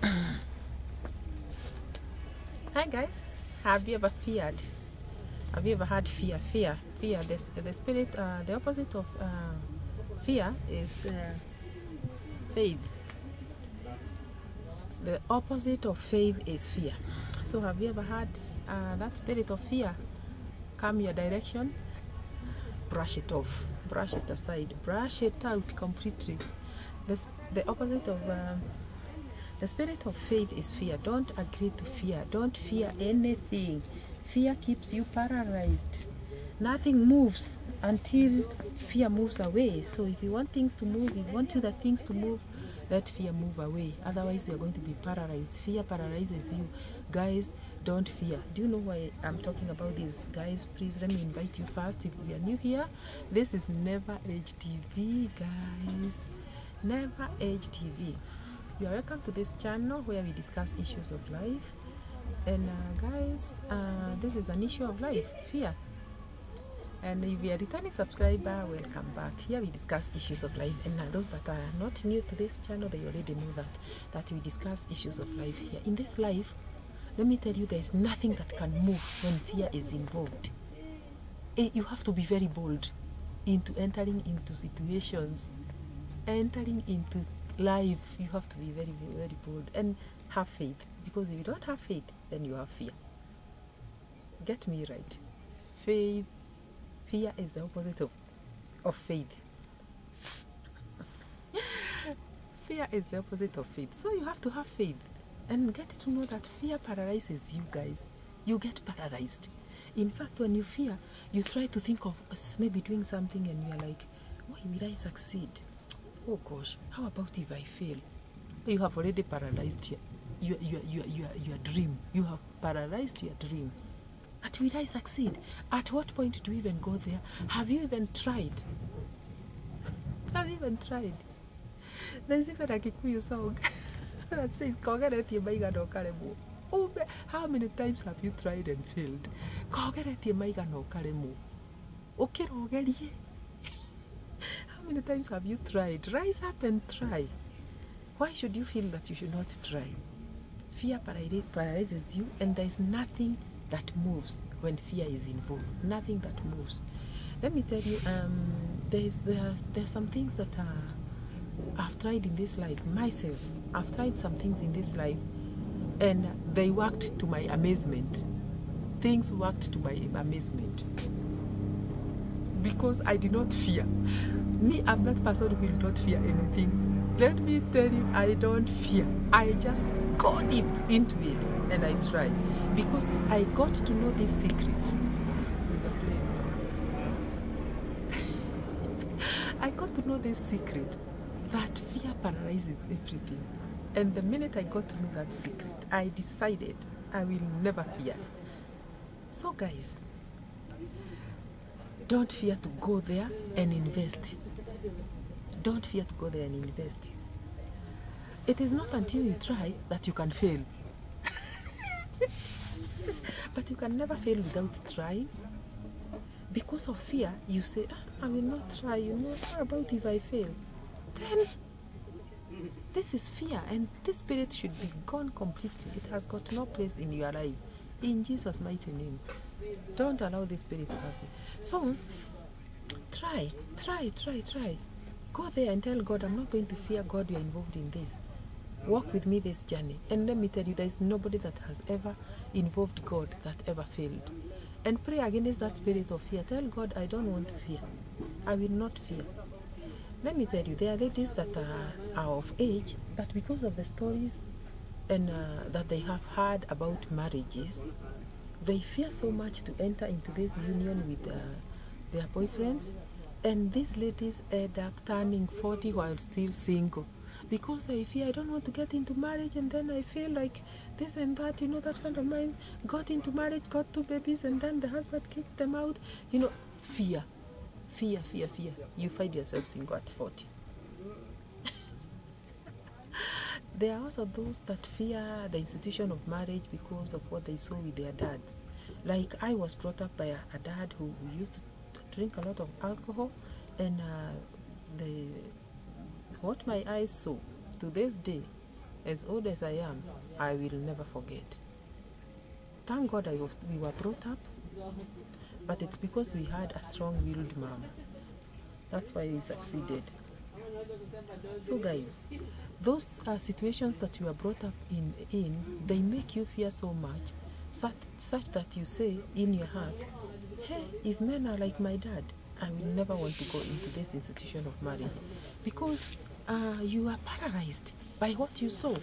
Hi guys, have you ever feared? Have you ever had fear? Fear. The spirit. The opposite of fear is faith. The opposite of faith is fear. So have you ever had that spirit of fear come your direction? Brush it off. Brush it aside. Brush it out completely. The opposite of the spirit of faith is fear. Don't agree to fear. Don't fear anything. Fear keeps you paralyzed. Nothing moves until fear moves away. So if you want things to move, if you want the things to move, let fear move away. Otherwise, you are going to be paralyzed. Fear paralyzes you. Guys, don't fear. Do you know why I'm talking about this? Guys, please let me invite you first. If you are new here, this is Never Age TV, guys. Never Age TV. You are welcome to this channel where we discuss issues of life. And guys, this is an issue of life, fear. And if you are a returning subscriber, welcome back. Here we discuss issues of life. And those that are not new to this channel, they already know that we discuss issues of life here. In this life, let me tell you, there is nothing that can move when fear is involved. You have to be very bold into entering into situations, entering into life. You have to be very, very bold and have faith. Because if you don't have faith, then you have fear. Get me right. Faith. Fear is the opposite of faith. Fear is the opposite of faith. So you have to have faith and get to know that fear paralyzes you, guys. You get paralyzed. In fact, when you fear, you try to think of maybe doing something and you're like, why will I succeed? Oh gosh, how about if I fail? You have already paralyzed your dream. You have paralyzed your dream. At will I succeed? At what point do you even go there? Have you even tried? Have you even tried? There's even a Kikuyu song that says, how many times have you tried and failed? How many times have you tried? Rise up and try. Why should you feel that you should not try? Fear paralyzes you, and there is nothing that moves when fear is involved. Nothing that moves. Let me tell you, there are some things that I've tried in this life myself. I've tried some things in this life, and they worked to my amazement. Things worked to my amazement because I did not fear. Me, I'm that person who will not fear anything. Let me tell you, I don't fear. I just go deep into it and I try. Because I got to know this secret. I got to know this secret that fear paralyzes everything. And the minute I got to know that secret, I decided I will never fear. So guys, don't fear to go there and invest. Don't fear to go there and invest. It is not until you try that you can fail. But you can never fail without trying. Because of fear, you say, I will not try. You know, how about if I fail? Then, this is fear, and this spirit should be gone completely. It has got no place in your life. In Jesus' mighty name. Don't allow this spirit to have you. So, try. Go there and tell God, I'm not going to fear. God, you're involved in this. Walk with me this journey. And let me tell you, there is nobody that has ever involved God that ever failed. And pray against that spirit of fear. Tell God, I don't want to fear. I will not fear. Let me tell you, there are ladies that are of age, but because of the stories and that they have heard about marriages, they fear so much to enter into this union with their boyfriends. And these ladies end up turning 40 while still single. Because they fear, I don't want to get into marriage, and then I feel like this and that. You know, that friend of mine got into marriage, got 2 babies, and then the husband kicked them out. You know, fear. You find yourself single at 40. There are also those that fear the institution of marriage because of what they saw with their dads. Like, I was brought up by a dad who used to drink a lot of alcohol, and what my eyes saw to this day, as old as I am, I will never forget. Thank God we were brought up, but it's because we had a strong-willed mom. That's why we succeeded. So guys, those situations that you are brought up in, they make you fear so much, such that you say in your heart, hey, if men are like my dad, I will never want to go into this institution of marriage, because you are paralyzed by what you saw.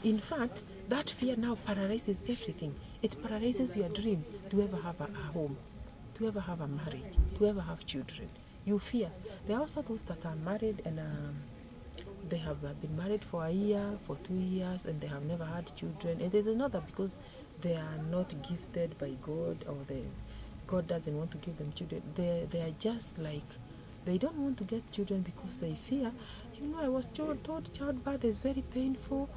In fact, that fear now paralyzes everything. It paralyzes your dream to ever have a home, to ever have a marriage, to ever have children. You fear. There are also those that are married and they have been married for a year, for 2 years, and they have never had children. And there's another because they are not gifted by God, or God doesn't want to give them children. They are just like, they don't want to get children because they fear. You know, I was told childbirth is very painful.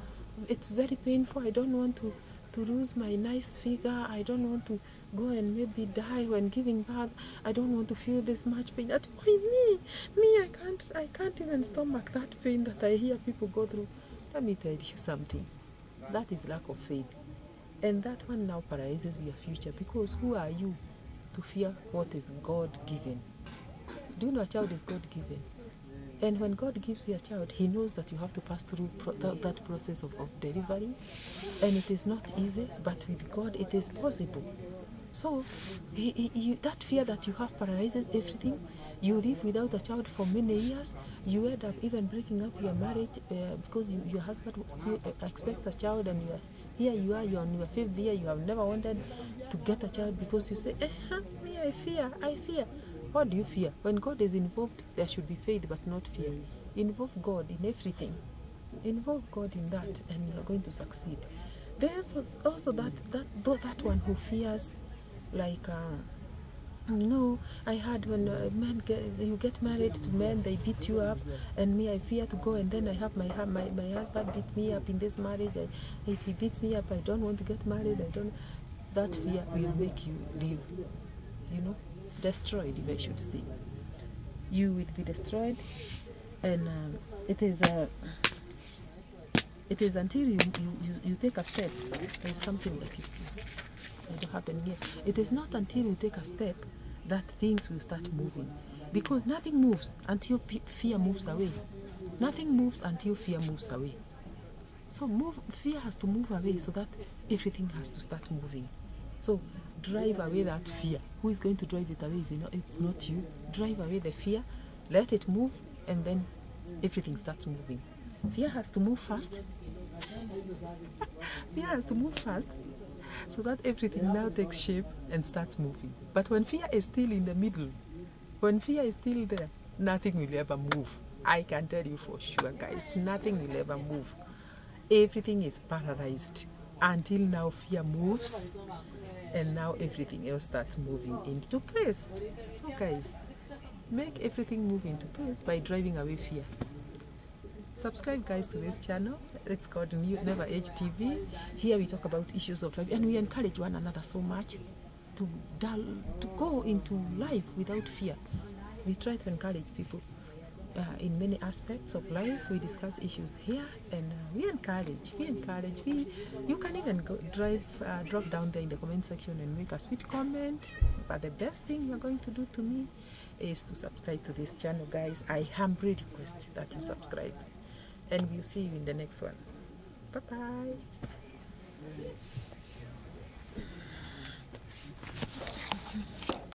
It's very painful. I don't want to lose my nice figure. I don't want to go and maybe die when giving birth. I don't want to feel this much pain. That I can't even stomach that pain that I hear people go through. Let me tell you something. That is lack of faith. And that one now paralyzes your future, because who are you to fear what is God given? Do you know a child is God given? And when God gives you a child, He knows that you have to pass through that process of delivery. And it is not easy, but with God it is possible. So that fear that you have paralyzes everything. You live without a child for many years. You end up even breaking up your marriage because your husband still expects a child, and here you are, you're on your 5th year. You have never wanted to get a child because you say, me, I fear. What do you fear? When God is involved, there should be faith but not fear. Involve God in everything. Involve God in that, and you are going to succeed. There's also that one who fears, like, I heard when you get married to men, they beat you up, and me, I fear to go, and then I have my husband beat me up in this marriage. If he beats me up, I don't want to get married. That fear will make you live, destroyed, if I should say. You will be destroyed, and it is until you take a step. There's something that is going to happen here. It is not until you take a step that things will start moving, because nothing moves until fear moves away. Nothing moves until fear moves away. So fear has to move away so that everything has to start moving. So drive away that fear. Who is going to drive it away if it's not you? Drive away the fear, let it move, and then everything starts moving. Fear has to move fast. Fear has to move fast so that everything now takes shape and starts moving. But when fear is still in the middle, when fear is still there, nothing will ever move. I can tell you for sure, guys, nothing will ever move. Everything is paralyzed until now fear moves, and now everything else starts moving into place. So guys, make everything move into place by driving away fear. Subscribe, guys, to this channel. It's called Never Age TV. Here we talk about issues of life, and we encourage one another so much to go into life without fear. We try to encourage people in many aspects of life. We discuss issues here, and we encourage. You can even drop down there in the comment section and make a sweet comment. But the best thing you're going to do to me is to subscribe to this channel, guys. I humbly request that you subscribe, and we'll see you in the next one. Bye bye.